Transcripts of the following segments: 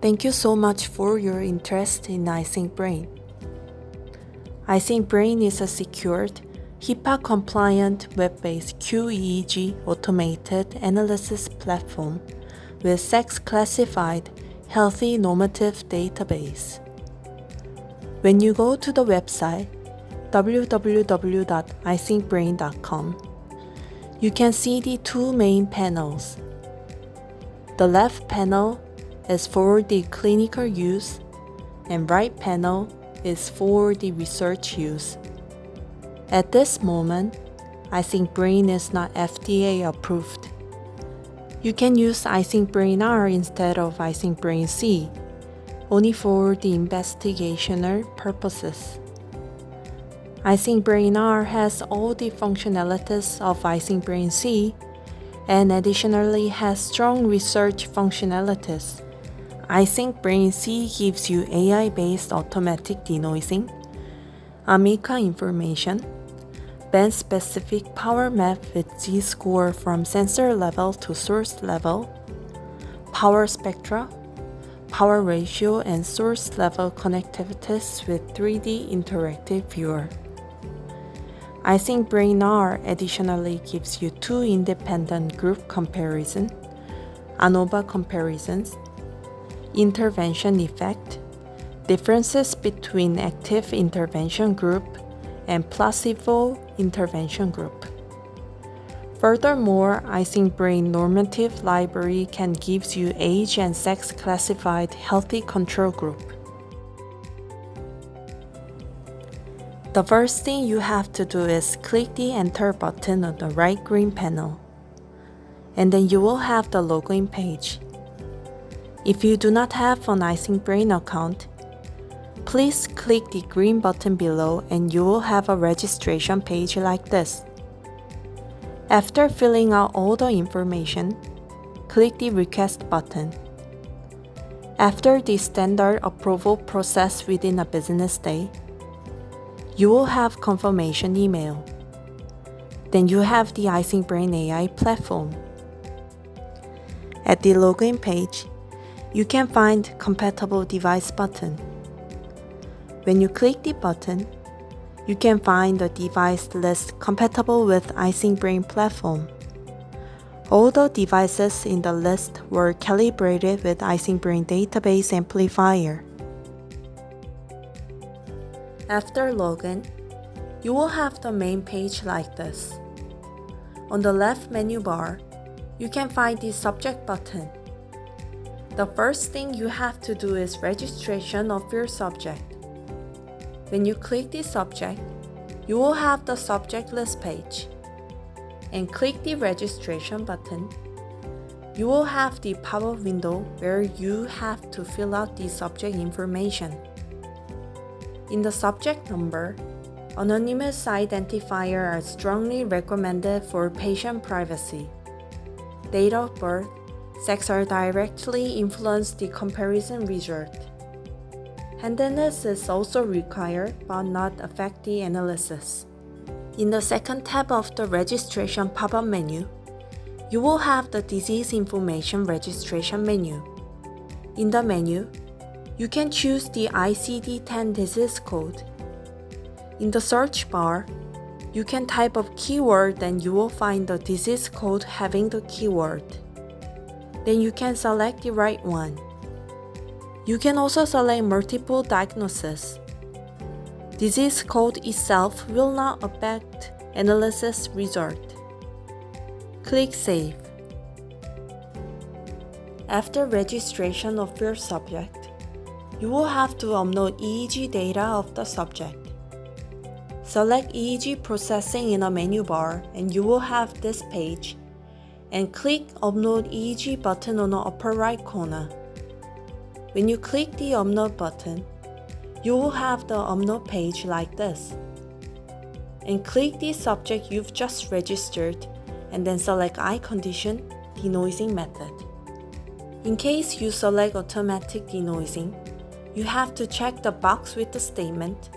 Thank you so much for your interest in iSyncBrain. iSyncBrain is a secured, HIPAA-compliant web-based QEEG automated analysis platform with sex-classified healthy normative database. When you go to the website www.isyncbrain.com, you can see the two main panels. The left panel is for the clinical use and right panel is for the research use. At this moment, iSyncBrain is not FDA approved. You can use iSyncBrain R instead of iSyncBrain C, only for the investigational purposes. iSyncBrain R has all the functionalities of iSyncBrain C and additionally has strong research functionalities. iSyncBrain C gives you AI-based automatic denoising, Amica information, band-specific power map with Z-score from sensor level to source level, power spectra, power ratio and source level connectivities with 3D interactive viewer. iSyncBrain R additionally gives you two independent group comparison, ANOVA comparisons, intervention effect, differences between active intervention group and placebo intervention group. Furthermore, iSyncBrain normative library can give you age and sex classified healthy control group. The first thing you have to do is click the Enter button on the right green panel, and then you will have the login page. If you do not have an iSyncBrain account, please click the green button below and you will have a registration page like this. After filling out all the information, click the Request button. After the standard approval process within a business day, you will have confirmation email. Then you have the iSyncBrain AI platform. At the login page, you can find Compatible Device button. When you click the button, you can find the device list compatible with iSyncBrain platform. All the devices in the list were calibrated with iSyncBrain database amplifier. After login, you will have the main page like this. On the left menu bar, you can find the subject button. The first thing you have to do is registration of your subject. When you click the subject, you will have the subject list page. And click the registration button. You will have the pop-up window where you have to fill out the subject information. In the subject number, anonymous identifier are strongly recommended for patient privacy. Date of birth, sex are directly influence the comparison result. Handedness is also required but not affect the analysis. In the second tab of the registration pop-up menu, you will have the disease information registration menu. In the menu, you can choose the ICD-10 disease code. In the search bar, you can type a keyword and you will find the disease code having the keyword. Then you can select the right one. You can also select multiple diagnoses. Disease code itself will not affect analysis result. Click Save. After registration of your subject, you will have to upload EEG data of the subject. Select EEG processing in a menu bar and you will have this page, and click Upload EEG button on the upper right corner. When you click the Upload button, you will have the upload page like this. And click the subject you've just registered and then select eye condition, denoising method. In case you select automatic denoising, you have to check the box with the statement,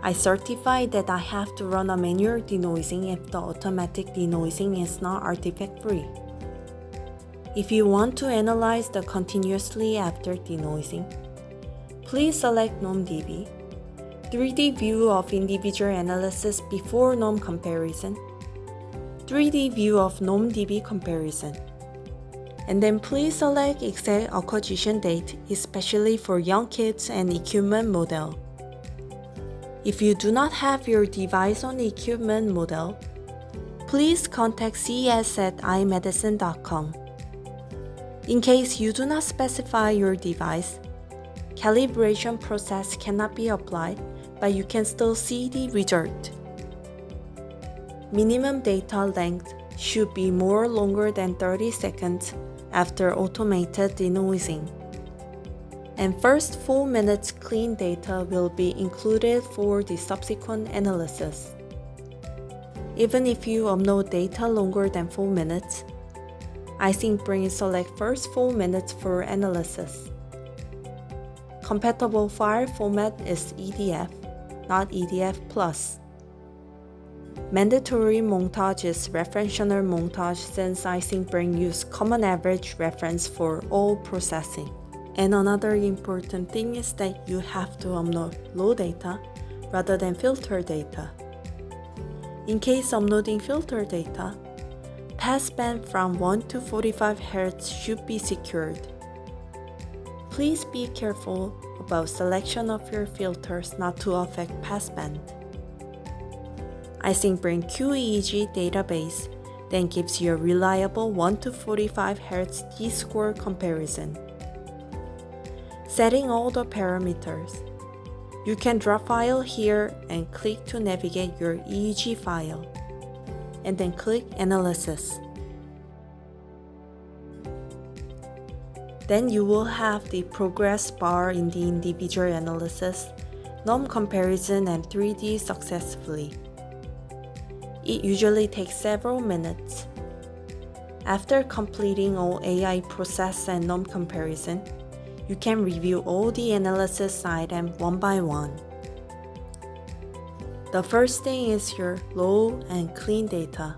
I certify that I have to run a manual denoising if the automatic denoising is not artifact-free. If you want to analyze the continuously after denoising, please select NomDB, 3D view of individual analysis before nom comparison, 3D view of NomDB comparison, and then please select exact acquisition date, especially for young kids and equipment model. If you do not have your device on equipment model, please contact cs@imedicine.com. In case you do not specify your device, calibration process cannot be applied, but you can still see the result. Minimum data length should be more longer than 30 seconds after automated denoising. And first 4 minutes clean data will be included for the subsequent analysis. Even if you upload data longer than 4 minutes, iSyncBrain select first 4 minutes for analysis. Compatible file format is EDF, not EDF+. Mandatory montage is referential montage since iSyncBrain use common average reference for all processing. And another important thing is that you have to upload raw data rather than filter data. In case uploading filter data, passband from 1 to 45 Hz should be secured. Please be careful about selection of your filters not to affect passband. iSyncBrain QEEG database then gives you a reliable 1 to 45 Hz Z-score comparison. Setting all the parameters. You can drop file here and click to navigate your EEG file, and then click Analysis. Then you will have the progress bar in the individual analysis, nom comparison, and 3D successfully. It usually takes several minutes. After completing all AI process and nom comparison, you can review all the analysis items one by one. The first thing is your raw and clean data.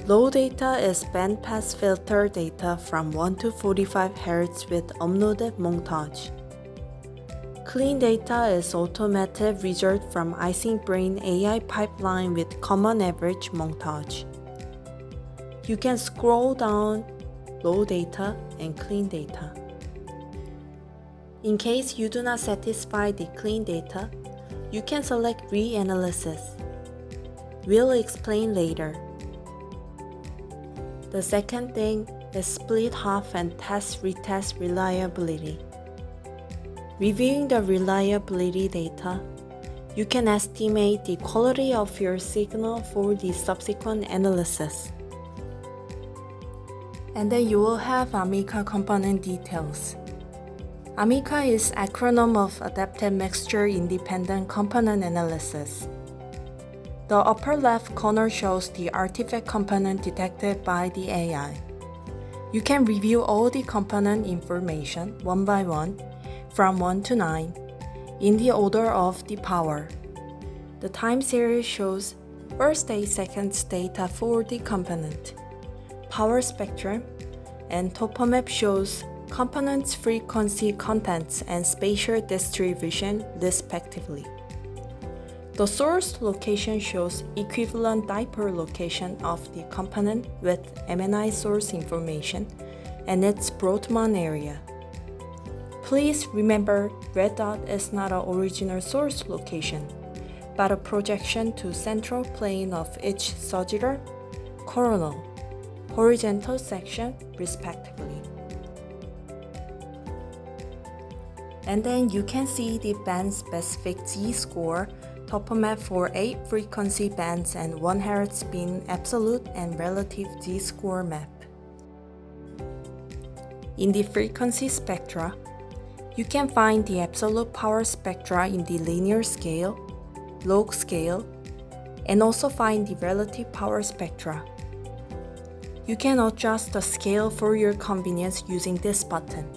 Raw data is bandpass filter data from 1 to 45 Hz with uploaded montage. Clean data is automated result from iSyncBrain AI pipeline with common average montage. You can scroll down raw data and clean data. In case you do not satisfy the clean data, you can select Reanalysis. We'll explain later. The second thing is split half and retest reliability. Reviewing the reliability data, you can estimate the quality of your signal for the subsequent analysis. And then you will have Amica component details. Amica is acronym of Adaptive Mixture Independent Component Analysis. The upper left corner shows the artifact component detected by the AI. You can review all the component information one by one, from 1 to 9, in the order of the power. The time series shows first 8 seconds data for the component, power spectrum, and topomap shows components' frequency contents and spatial distribution respectively. The source location shows equivalent dipole location of the component with MNI source information and its Brotman area. Please remember, red dot is not an original source location, but a projection to central plane of each sagittal, coronal, horizontal section respectively. And then you can see the band-specific Z-score topomap for 8 frequency bands and 1 Hz spin absolute and relative Z-score map. In the frequency spectra, you can find the absolute power spectra in the linear scale, log scale, and also find the relative power spectra. You can adjust the scale for your convenience using this button.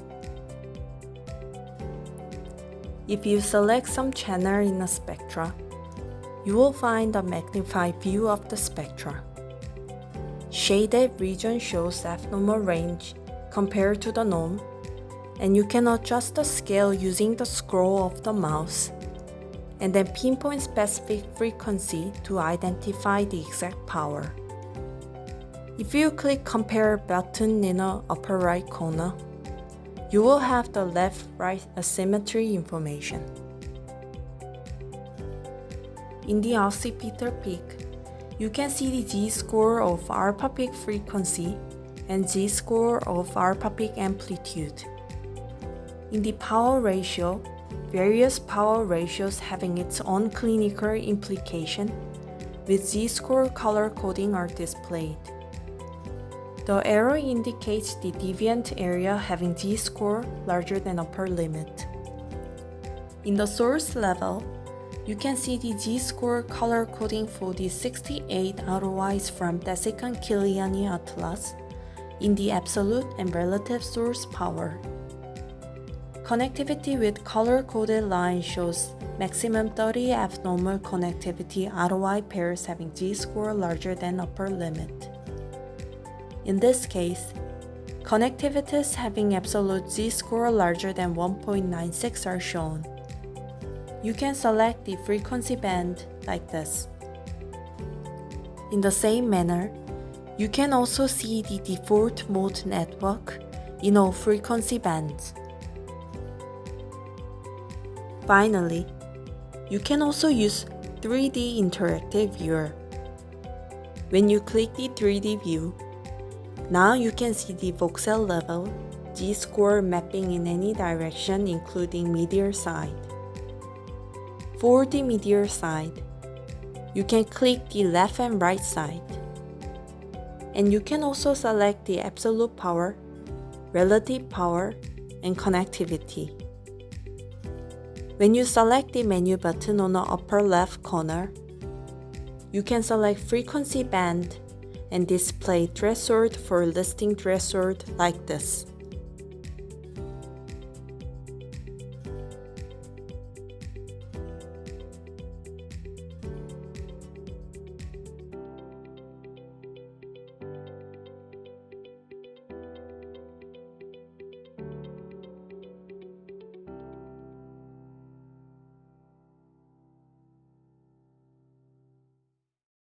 If you select some channel in a spectra, you will find a magnified view of the spectra. Shaded region shows abnormal range compared to the norm, and you can adjust the scale using the scroll of the mouse, and then pinpoint specific frequency to identify the exact power. If you click Compare button in the upper right corner, you will have the left-right asymmetry information. In the oscillator peak, you can see the z-score of alpha peak frequency and z-score of alpha peak amplitude. In the power ratio, various power ratios having its own clinical implication, with z-score color coding are displayed. The arrow indicates the deviant area having z-score larger than upper limit. In the source level, you can see the z-score color coding for the 68 ROIs from Desikan-Kiliani Atlas in the absolute and relative source power. Connectivity with color-coded line shows maximum 30 abnormal connectivity ROI pairs having z-score larger than upper limit. In this case, connectivities having absolute z-score larger than 1.96 are shown. You can select the frequency band like this. In the same manner, you can also see the default mode network in all frequency bands. Finally, you can also use 3D Interactive Viewer. When you click the 3D view, now you can see the voxel level, z-score mapping in any direction including medial side. For the medial side, you can click the left and right side. And you can also select the absolute power, relative power, and connectivity. When you select the menu button on the upper left corner, you can select frequency band and display threshold for listing threshold like this.